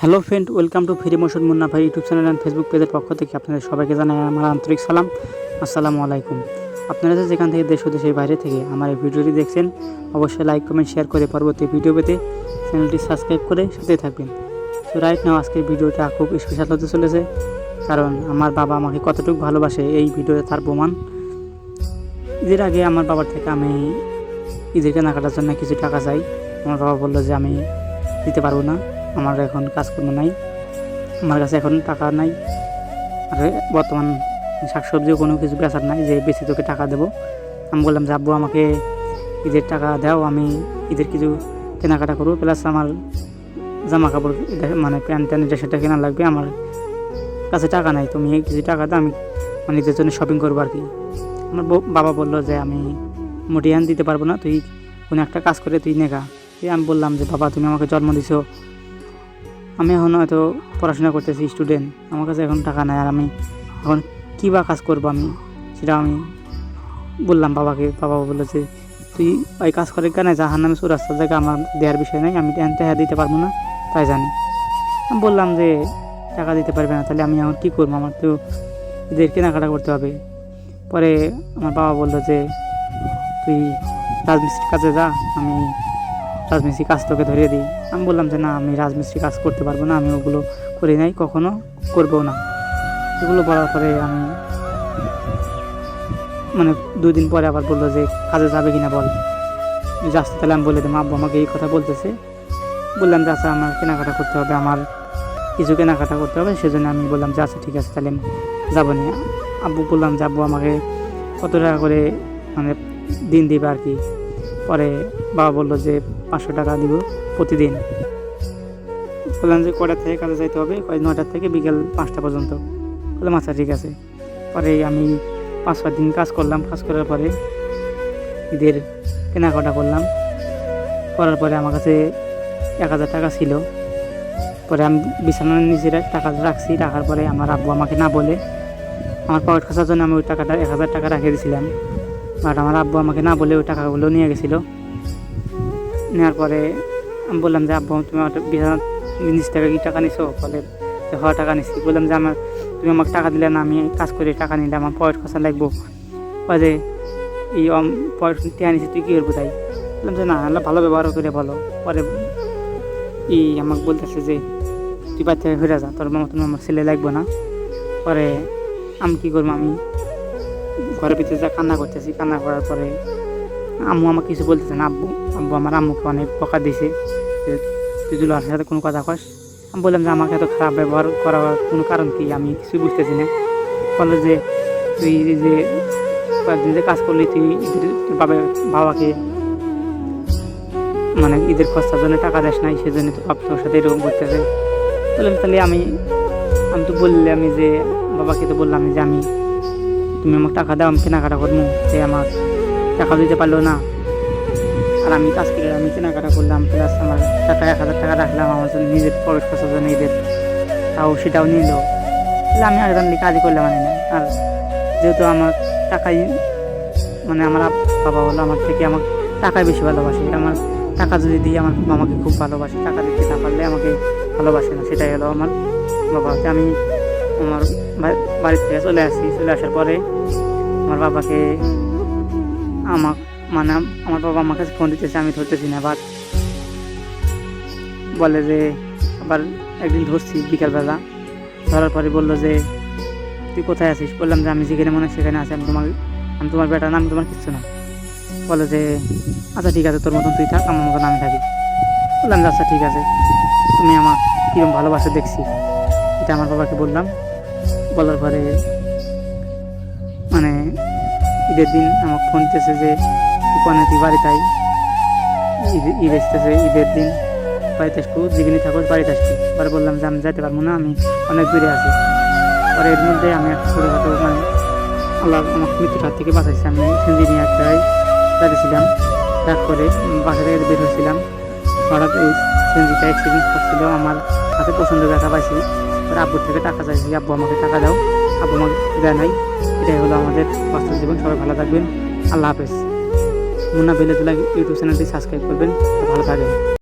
Hello friend, welcome to free motion Munna ভাই YouTube channel and Facebook পেজের পক্ষ থেকে আপনাদের সবাইকে জানাই আমার আন্তরিক সালাম। আসসালামু আলাইকুম। আপনারা যেখান থেকে দেশ ও দেশের বাইরে থেকে আমার এই ভিডিওটি দেখছেন, অবশ্যই লাইক কমেন্ট শেয়ার করে পরবর্তী ভিডিও পেতে চ্যানেলটি সাবস্ক্রাইব করে সাথে থাকবেন। তো রাইট নাও আজকের ভিডিওটা খুব স্পেশাল হতে চলেছে, কারণ আমার বাবা আমাকে কতটুকু ভালোবাসে এই ভিডিওতে তার প্রমাণ। ঈদের আগে আমার বাবার থেকে আমি ঈদের কেনাকাটার জন্য কিছু টাকা চাই। আমার বাবা বললো যে আমি দিতে পারবো না, আমার এখন কাজকর্ম নাই, আমার কাছে এখন টাকা নাই, আর বর্তমান শাকসবজিও কোনো কিছু বেচার নাই যে বেশি তোকে টাকা দেবো। আমি বললাম যে আব্বু আমাকে ঈদের টাকা দাও, আমি ঈদের কিছু কেনাকাটা করবো, প্লাস আমার জামা কাপড় এটা মানে প্যান্ট ট্যান্ট এটা সেটা কেনা লাগবে, আমার কাছে টাকা নাই, তুমি কিছু টাকা দাও, আমি মানে ঈদের জন্য শপিং করবো আর কি। আমার বাবা বললো যে আমি মোটিয়ান দিতে পারবো না, তুই কোনো একটা কাজ করে তুই নেগা। আমি বললাম যে বাবা তুমি আমাকে জন্ম দিছো, আমি এখন হয়তো পড়াশোনা করতেছি, স্টুডেন্ট, আমার কাছে এখন টাকা নাই, আর আমি এখন কী বা কাজ করবো আমি সেটা আমি বললাম বাবাকে। বাবা বললো যে তুই ওই কাজ করে কেন, যাহার নামে রাস্তার জায়গা আমার দেওয়ার বিষয় নেই, আমি টাকা দিতে পারবো না তাই জানি। আমি বললাম যে টাকা দিতে পারবে না, তাহলে আমি এখন কী করবো, আমার তো ঈদের কেনাকাটা করতে হবে। পরে আমার বাবা বললো যে তুই রাজমিস্ত্রির কাজে যা, আমি রাজমিস্ত্রি কাজ তোকে ধরিয়ে দিই। আমি বললাম যে না, আমি রাজমিস্ত্রি কাজ করতে পারবো না, আমি ওগুলো করি নাই, কখনো করবো না। এগুলো বলার পরে আমি মানে 2 দিন পরে আবার বললো যে কাজে যাবে কিনা বল, যাচ্ছে তাহলে আমি বলে দেবো। আব্বু আমাকে এই কথা বলতেছে। বললাম যে আচ্ছা আমার কেনাকাটা করতে হবে, আমার কিছু কেনাকাটা করতে হবে, সেজন্য আমি বললাম যে আচ্ছা ঠিক আছে তাহলে আমি যাবো না। আব্বু বললাম যে আব্বু আমাকে কত টাকা করে মানে দিন দিবে আর কি। পরে বাবা বললো যে 500 টাকা দিব প্রতিদিন। বললাম যে কয়টা থেকে কাজে যাইতে হবে, 9টা থেকে বিকেল 5টা পর্যন্ত। বললাম আচ্ছা ঠিক আছে। পরে আমি 5-6 দিন কাজ করলাম, কাজ করার পরে ঈদের কেনাকাটা করলাম, করার পরে আমার কাছে 1000 টাকা ছিল। পরে আমি বিছানার নিচে টাকা রাখছি, রাখার পরে আমার আব্বু আমাকে না বলে আমার পকেট খরচার জন্য আমি ওই টাকাটা 1000 টাকা রেখে দিয়েছিলাম, বাট আমার আব্বু আমাকে না বলে ওই টাকাগুলো নিয়ে গেছিলো। নেওয়ার পরে আমি বললাম যে আব্বু তুমি আমার বিছানার নিচ থেকে কি টাকা নিছো? বলে যে হওয়া টাকা নিচ্ছি। বললাম যে তুমি আমাকে টাকা দিলে না, আমি কাজ করে টাকা নিলে আমার পকেট খরচা লাগবো, যে এই পকেট টেয়া নিচ্ছি তুই কী করবো তাই? বললাম যে না, আল্লাহ ভালো ব্যবহার করে বলো। পরে আমাকে বলতেছে যে তুই বাড়ি থেকে ফিরে যা, তোর মতন আমার ছেলে লাগবো না। পরে আমি কী করবো, আমি ঘরের ভিতরে যা কান্না করতেছি, কান্না করার পরে আম্মু আমাকে কিছু বলতেছে না। আব্বু আমার আম্মুকে অনেক বকা দিয়েছে যে তুই দুলার সাথে কোনো কথা কস। আমি বললাম যে আমাকে এত খারাপ ব্যবহার করার কোনো কারণ কি, আমি কিছুই বুঝতেছি না। বলে যে তুই যে কয়েকদিন যে কাজ করলি, তুই বাবাকে মানে ঈদের খরচার জন্য টাকা দেশ নাই, সেজন্য তো তোর সাথে এরকম করতেছে। বললাম তাহলে আমি তো বললে আমি যে বাবাকে তো বললাম যে তুমি আমাকে টাকা দাও, আমি কেনাকাটা করবো, যে আমার টাকা দিতে পারলো না, আর আমি কাজ করে আমি কেনাকাটা করলাম, প্লাস আমার টাকা 1000 টাকা রাখলাম আমার জন্য নিজের পকেট খরচার জন্য ঈদের, তাও সেটাও নিল। তাহলে আমি আর জানলে কাজই করলে মানে না। আর যেহেতু আমার টাকাই মানে আমার বাবা হলো আমার থেকে আমার টাকাই বেশি ভালোবাসে, আমার টাকা যদি দিই আমার আমাকে খুব ভালোবাসে, টাকা দিতে না পারলে আমাকে ভালোবাসে না, সেটাই হলো আমার বাবা। আমি আমার বাড়ি থেকে চলে আসার পরে আমার বাবাকে আমার বাবা আমার কাছে ফোন দিতেছে, আমি ধরতেছি না, বাট বলে যে আবার একদিন ধরছি বিকালবেলা, ধরার পরে বললো যে তুই কোথায় আছিস? বললাম যে আমি যেখানে মনে হয় সেখানে আছি, আমি তোমার বেটা না, আমি তোমার কিচ্ছু না। বলে যে আচ্ছা ঠিক আছে, তোর মতন তুই থাক, আমার মতন আমি থাকি। বললাম যে আচ্ছা ঠিক আছে, তুমি আমার কীরকম ভালোবাসা দেখছি, এটা আমার বাবাকে বললাম। বলার পরে মানে ঈদের দিন আমাকে ফোন দিতেছে যে তুই বাড়িতে আই, ঈদ আসতেছে, ঈদের দিন বাড়িতে আসবো, যেখানে থাকো বাড়িতে আসবি। পরে বললাম যে আমি যেতে পারবো না, আমি অনেক দূরে আছি। পরে এর মধ্যে আমি একটা ছোটোখাটো মানে আল্লাহ আমার মৃত্যুর হাত থেকে বাঁচাইছি। আমি সিঞ্জি নিয়ে এক জায়গায় দাঁড়িয়েছিলাম, রাগ করে বাসা থেকে বের হয়েছিলাম, হঠাৎ এই সিঞ্জিটা অ্যাক্সিডেন্ট করছিল, আমার হাতে প্রচণ্ড ব্যথা পাইছি। পরে আব্বুর থেকে টাকা চাইছি, আব্বু আমাকে টাকা দাও, আব্বু আমাকে দেয় নাই। এটাই হলো আমাদের বাস্তব জীবন। সবাই ভালো থাকবেন, আল্লাহ হাফেজ। মুন্না ভিলেজ ইউটিউব চ্যানেলটি সাবস্ক্রাইব করবেন, ভালো থাকবেন।